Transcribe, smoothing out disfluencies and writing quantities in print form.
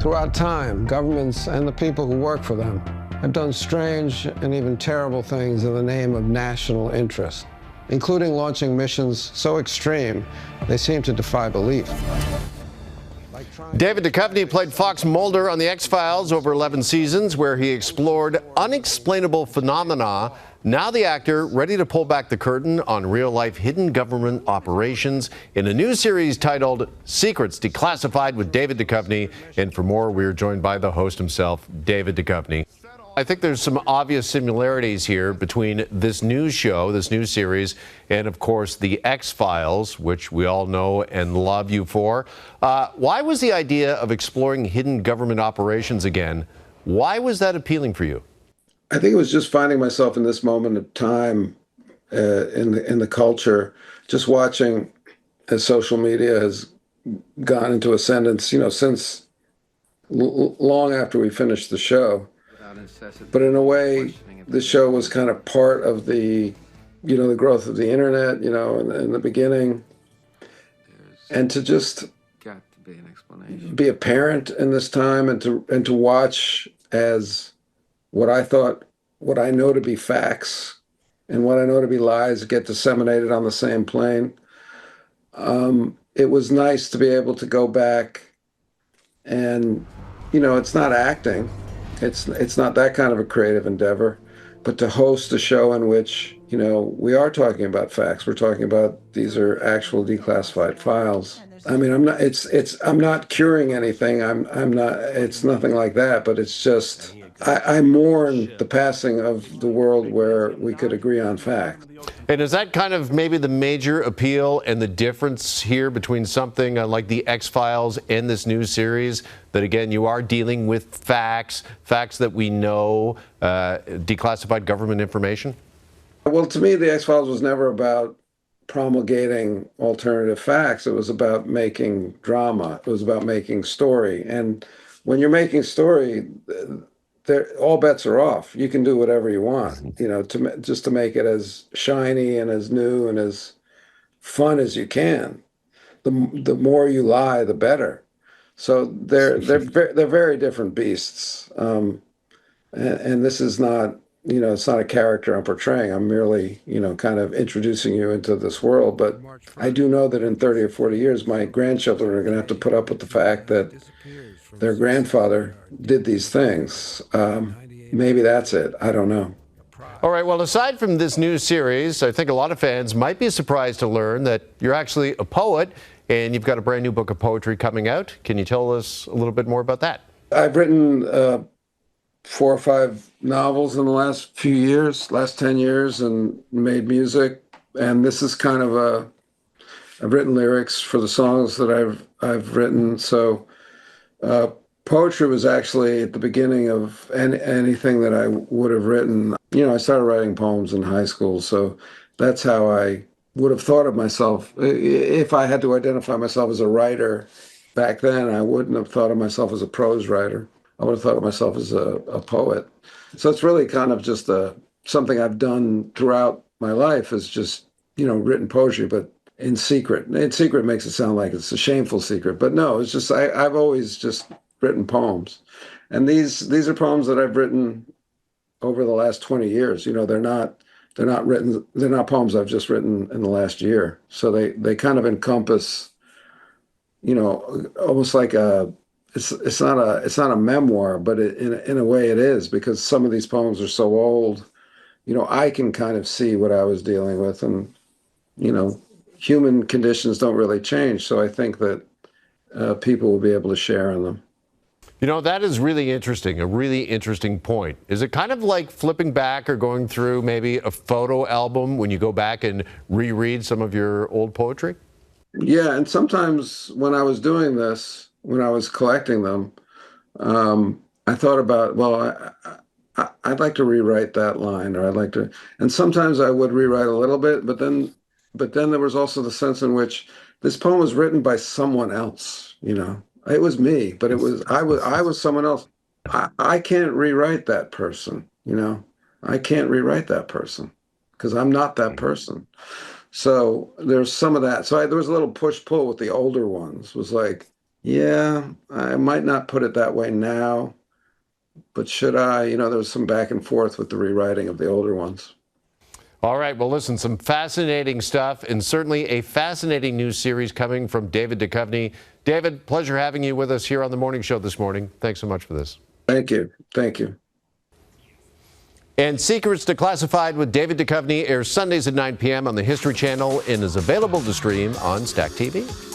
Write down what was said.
Throughout time, governments and the people who work for them have done strange and even terrible things in the name of national interest, including launching missions so extreme they seem to defy belief. David Duchovny played Fox Mulder on the X-Files over 11 seasons, where he explored unexplainable phenomena. Now the actor ready to pull back the curtain on real-life hidden government operations in a new series titled Secrets Declassified with David Duchovny. And for more, we're joined by the host himself, David Duchovny. I think there's some obvious similarities here between this new show, this new series, and of course the X-Files, which we all know and love you for. Why was the idea of exploring hidden government operations again? Why was that appealing for you? I think it was just finding myself in this moment of time in the culture, just watching as social media has gone into ascendance, since long after we finished the show. But in a way, the show was kind of part of the growth of the internet, in the beginning. And to just be a parent in this time and to watch as what I know to be facts and what I know to be lies get disseminated on the same plane. It was nice to be able to go back and, it's not acting. It's not that kind of a creative endeavor, but to host a show in which, we are talking about facts. We're talking about these are actual declassified files. I mean, I'm not curing anything. I'm not, it's nothing like that, but it's just, I mourn the passing of the world where we could agree on facts. And is that kind of maybe the major appeal and the difference here between something like the X-Files and this new series? That, again, you are dealing with facts that we know, declassified government information? Well, to me, the X-Files was never about promulgating alternative facts. It was about making drama. It was about making story. And when you're making story, all bets are off. You can do whatever you want, just to make it as shiny and as new and as fun as you can. The more you lie, the better. So they're very different beasts. And this is not, it's not a character I'm portraying. I'm merely, kind of introducing you into this world. But I do know that in 30 or 40 years, my grandchildren are going to have to put up with the fact that their grandfather did these things. Maybe that's it. I don't know. All right. Well, aside from this new series, I think a lot of fans might be surprised to learn that you're actually a poet and you've got a brand new book of poetry coming out. Can you tell us a little bit more about that? I've written 4 or 5 novels in the last few years, last 10 years, and made music. And this is kind of I've written lyrics for the songs that I've written. So poetry was actually at the beginning of anything that I would have written. I started writing poems in high school, so that's how I would have thought of myself. If I had to identify myself as a writer back then, I wouldn't have thought of myself as a prose writer. I would have thought of myself as a poet. So it's really kind of just something I've done throughout my life, is just, written poetry, but in secret. In secret makes it sound like it's a shameful secret, but no, it's just I've always just written poems. And these are poems that I've written over the last 20 years. They're not poems I've just written in the last year. So they kind of encompass, almost like it's not a memoir, but in a way it is, because some of these poems are so old, I can kind of see what I was dealing with, and, human conditions don't really change. So I think that people will be able to share in them. That is really interesting, a really interesting point. Is it kind of like flipping back or going through maybe a photo album when you go back and reread some of your old poetry? Yeah, and sometimes when I was doing this, when I was collecting them, I thought about, well, I'd like to rewrite that line, or I'd like to, and sometimes I would rewrite a little bit, but then there was also the sense in which this poem was written by someone else, It was me, but I was someone else. I can't rewrite that person, I can't rewrite that person because I'm not that person. So there's some of that. So there was a little push-pull with the older ones. It was like, Yeah, I might not put it that way now, but should I? There was some back and forth with the rewriting of the older ones. All right, well, listen, some fascinating stuff and certainly a fascinating new series coming from David Duchovny. David, pleasure having you with us here on the morning show this morning. Thanks so much for this. Thank you. Thank you. And Secrets Declassified with David Duchovny airs Sundays at 9 p.m. on the History Channel and is available to stream on Stack TV.